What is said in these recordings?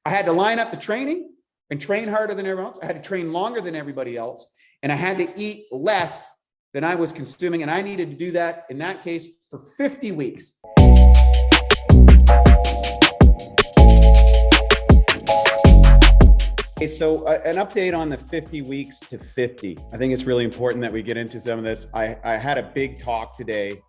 I had to line up the training and train harder than everyone else. I had to train longer than everybody else. And I had to eat less than I was consuming. And I needed to do that, in that case, for 50 weeks. Okay, so an update on the 50 weeks to 50. I think it's really important that we get into some of this. I had a big talk today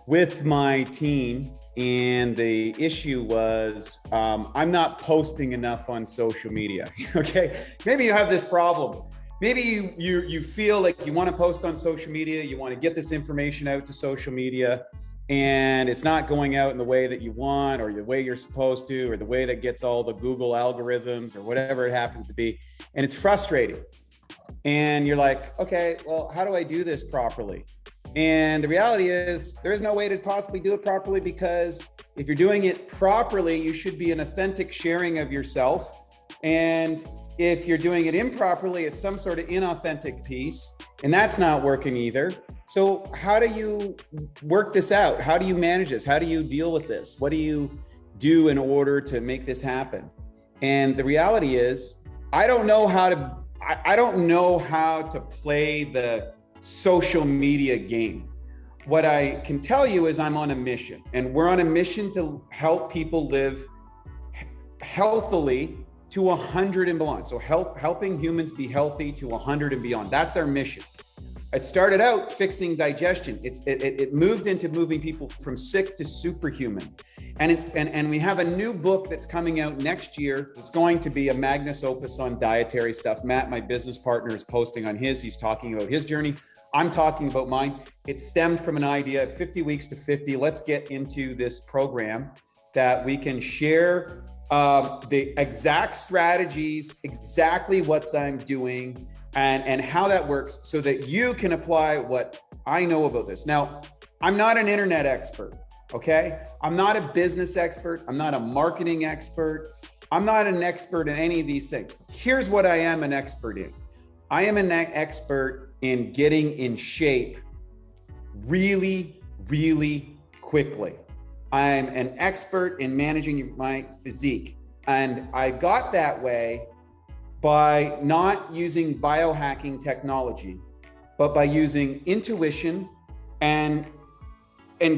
with my team, and the issue was I'm not posting enough on social media. Okay, maybe you have this problem. Maybe you feel like you want to post on social media, you want to get this information out to social media, and it's not going out in the way that you want, or the way you're supposed to, or the way that gets all the Google algorithms, or whatever it happens to be. And it's frustrating. And you're like, okay, well, how do I do this properly? And the reality is there is no way to possibly do it properly, because if you're doing it properly, you should be an authentic sharing of yourself. And if you're doing it improperly, it's some sort of inauthentic piece, and that's not working either. So how do you work this out? How do you manage this? How do you deal with this? What do you do in order to make this happen? And the reality is, I don't know how to play the social media game. What I can tell you is I'm on a mission, and we're on a mission to help people live healthily to 100 and beyond. So helping humans be healthy to 100 and beyond. That's our mission. It started out fixing digestion. It moved into moving people from sick to superhuman. And we have a new book that's coming out next year. It's going to be a magnus opus on dietary stuff. Matt, my business partner, is posting on his. He's talking about his journey. I'm talking about mine. It stemmed from an idea, 50 weeks to 50. Let's get into this program that we can share the exact strategies, exactly what I'm doing, and how that works, so that you can apply what I know about this. Now, I'm not an internet expert, okay? I'm not a business expert. I'm not a marketing expert. I'm not an expert in any of these things. Here's what I am an expert in. I am an expert in getting in shape really, really quickly. I'm an expert in managing my physique. And I got that way by not using biohacking technology, but by using intuition and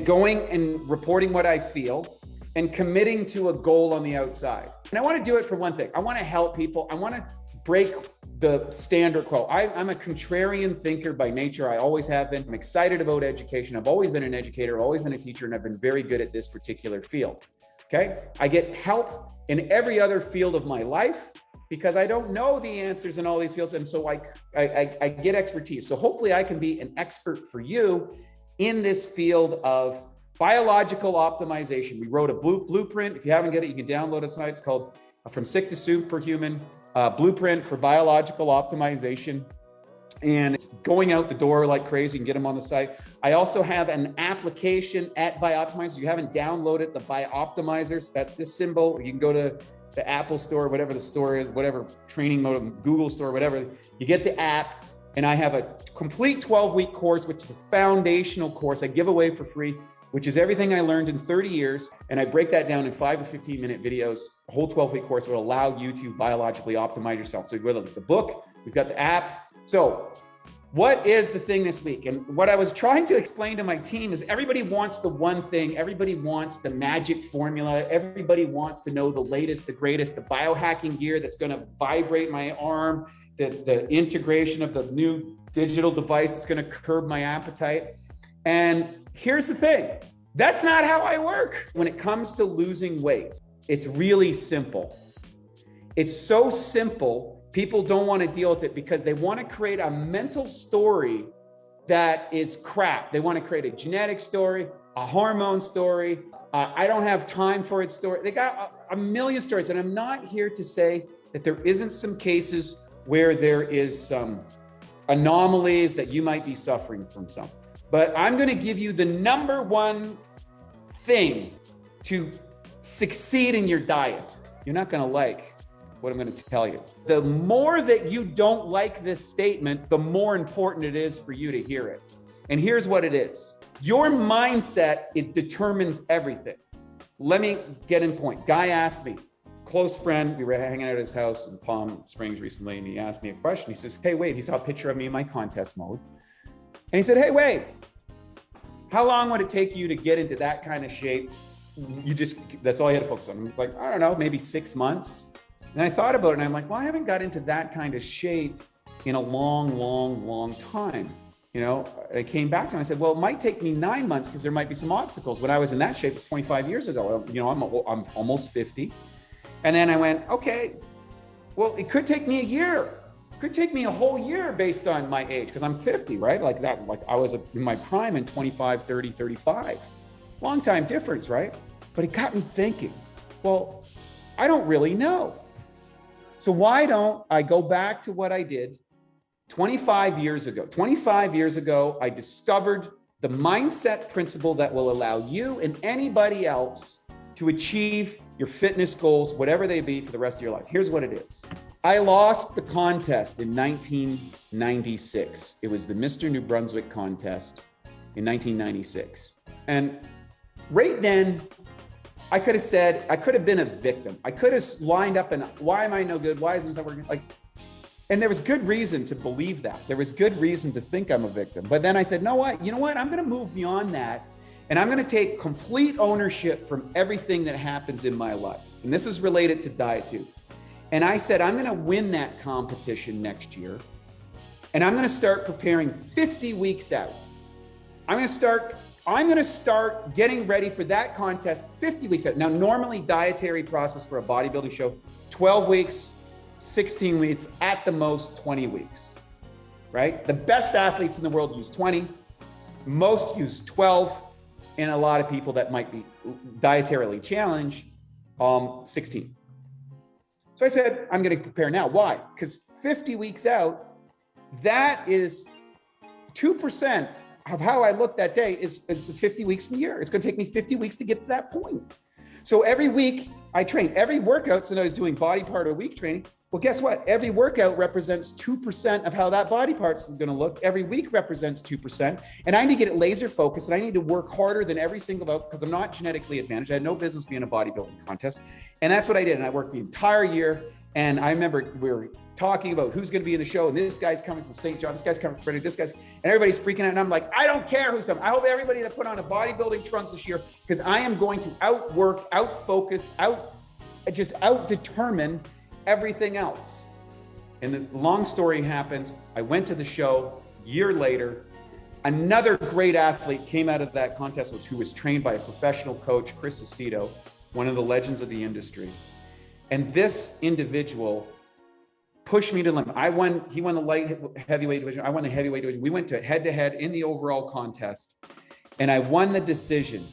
going and reporting what I feel and committing to a goal on the outside. And I want to do it for one thing. I want to help people. I want to break the standard quo. I'm a contrarian thinker by nature. I always have been. I'm excited about education. I've always been an educator, always been a teacher, and I've been very good at this particular field. Okay? I get help in every other field of my life because I don't know the answers in all these fields. And so I get expertise. So hopefully I can be an expert for you in this field of biological optimization. We wrote a blueprint. If you haven't got it, you can download it tonight. It's called From Sick to Superhuman, Blueprint for Biological Optimization. And it's going out the door like crazy. And get them on the site. I also have an application at BiOptimized. If you haven't downloaded the Bioptimizers, that's this symbol. You can go to the Apple store, whatever the store is, whatever training mode, Google store, whatever. You get the app, and I have a complete 12-week course, which is a foundational course I give away for free, which is everything I learned in 30 years. And I break that down in 5 to 15-minute videos. A whole 12-week course will allow you to biologically optimize yourself. So you go to the book, we've got the app. So what is the thing this week? And what I was trying to explain to my team is everybody wants the one thing. Everybody wants the magic formula. Everybody wants to know the latest, the greatest, the biohacking gear that's going to vibrate my arm, the integration of the new digital device that's going to curb my appetite. And here's the thing. That's not how I work. When it comes to losing weight, it's really simple. It's so simple. People don't want to deal with it because they want to create a mental story that is crap. They want to create a genetic story, a hormone story. I don't have time for it story. They got a million stories. And I'm not here to say that there isn't some cases where there is some anomalies that you might be suffering from some. But I'm going to give you the number one thing to succeed in your diet. You're not going to like what I'm going to tell you. The more that you don't like this statement, the more important it is for you to hear it. And here's what it is. Your mindset, it determines everything. Let me get in point. Guy asked me, close friend, we were hanging out at his house in Palm Springs recently, and he asked me a question. He says, hey, Wade, he saw a picture of me in my contest mode. And he said, hey, Wade, how long would it take you to get into that kind of shape? That's all you had to focus on. I'm like, I don't know, maybe 6 months. And I thought about it and I'm like, well, I haven't got into that kind of shape in a long time. I came back to him. I said, well, it might take me 9 months because there might be some obstacles. When I was in that shape, it's 25 years ago. I'm almost 50. And then I went, okay, well, it could take me a year. It could take me a whole year based on my age because I'm 50, right? Like I was in my prime in 25, 30, 35. Long time difference, right? But it got me thinking, well, I don't really know. So why don't I go back to what I did 25 years ago? 25 years ago, I discovered the mindset principle that will allow you and anybody else to achieve your fitness goals, whatever they be, for the rest of your life. Here's what it is. I lost the contest in 1996. It was the Mr. New Brunswick contest in 1996. And right then, I could have been a victim. I could have lined up and why am I no good? Why isn't this not working? And there was good reason to believe that. There was good reason to think I'm a victim. But then I said, you know what? I'm going to move beyond that. And I'm going to take complete ownership from everything that happens in my life. And this is related to diet too. And I said, I'm going to win that competition next year. And I'm going to start preparing 50 weeks out. I'm going to start getting ready for that contest 50 weeks out. Now, normally dietary process for a bodybuilding show, 12 weeks, 16 weeks, at the most 20 weeks, right? The best athletes in the world use 20, most use 12, and a lot of people that might be dietarily challenged, 16. So I said, I'm going to prepare now. Why? Because 50 weeks out, that is 2% of how I look that day is 50 weeks in a year. It's going to take me 50 weeks to get to that point. So every week I train, every workout. So I was doing body part of the week training. Well, guess what? Every workout represents 2% of how that body part's going to look. Every week represents 2%. And I need to get it laser focused, and I need to work harder than every single vote because I'm not genetically advantaged. I had no business being a bodybuilding contest. And that's what I did. And I worked the entire year. And I remember we were talking about who's going to be in the show. And this guy's coming from St. John. This guy's coming from Frederick. And everybody's freaking out. And I'm like, I don't care who's coming. I hope everybody that put on a bodybuilding trunks this year, because I am going to outwork, outfocus, out-determine everything else. And the long story happens. I went to the show a year later. Another great athlete came out of that contest, who was trained by a professional coach, Chris Aceto, one of the legends of the industry. And this individual pushed me to the limit. He won the light heavyweight division. I won the heavyweight division. We went to head-to-head in the overall contest, and I won the decision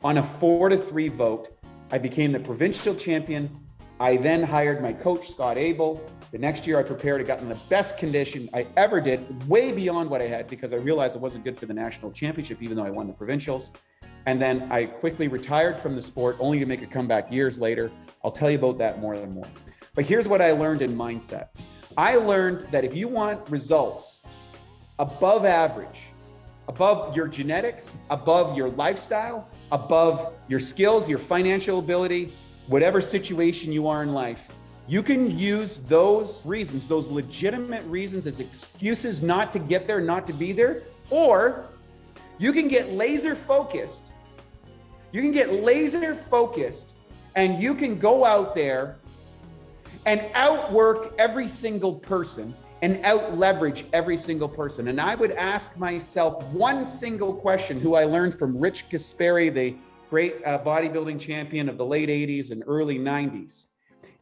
on a 4-3 vote. I became the provincial champion. I then hired my coach, Scott Abel. The next year I prepared. I got in the best condition I ever did, way beyond what I had, because I realized it wasn't good for the national championship, even though I won the provincials. And then I quickly retired from the sport, only to make a comeback years later. I'll tell you about that more and more. But here's what I learned in mindset. I learned that if you want results above average, above your genetics, above your lifestyle, above your skills, your financial ability, whatever situation you are in life, you can use those reasons, those legitimate reasons, as excuses not to get there, not to be there, or you can get laser focused. You can get laser focused and you can go out there and outwork every single person and out leverage every single person. And I would ask myself one single question, who I learned from Rich Gasperi, the great bodybuilding champion of the late 80s and early 90s.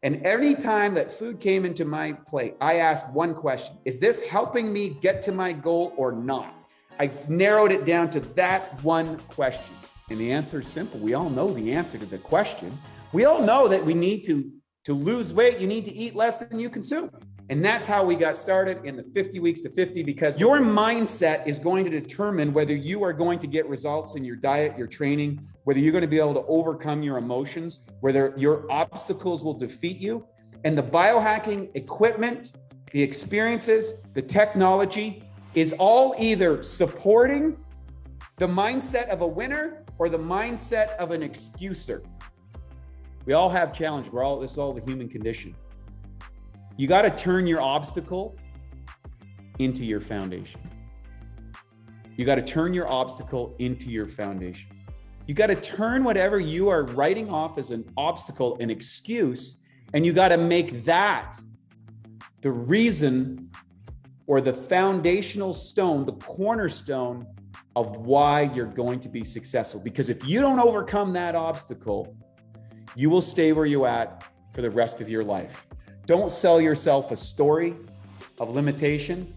And any time that food came into my plate, I asked one question: is this helping me get to my goal or not? I narrowed it down to that one question. And the answer is simple. We all know the answer to the question. We all know that we need to lose weight, you need to eat less than you consume. And that's how we got started in the 50 weeks to 50, because your mindset is going to determine whether you are going to get results in your diet, your training, whether you're going to be able to overcome your emotions, whether your obstacles will defeat you. And the biohacking equipment, the experiences, the technology is all either supporting the mindset of a winner or the mindset of an excuser. We all have challenge. This is all the human condition. You got to turn your obstacle into your foundation. You got to turn your obstacle into your foundation. You got to turn whatever you are writing off as an obstacle, an excuse, and you got to make that the reason or the foundational stone, the cornerstone of why you're going to be successful. Because if you don't overcome that obstacle, you will stay where you're at for the rest of your life. Don't sell yourself a story of limitation.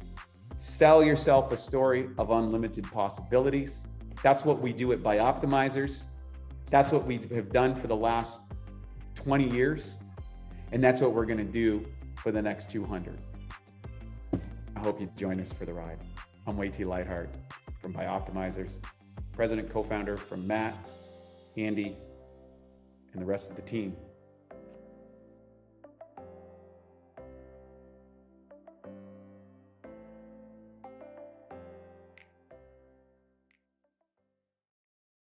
Sell yourself a story of unlimited possibilities. That's what we do at BiOptimizers. That's what we have done for the last 20 years. And that's what we're going to do for the next 200. I hope you join us for the ride. I'm Way T Lightheart from BiOptimizers, president, co-founder, from Matt, Andy, and the rest of the team.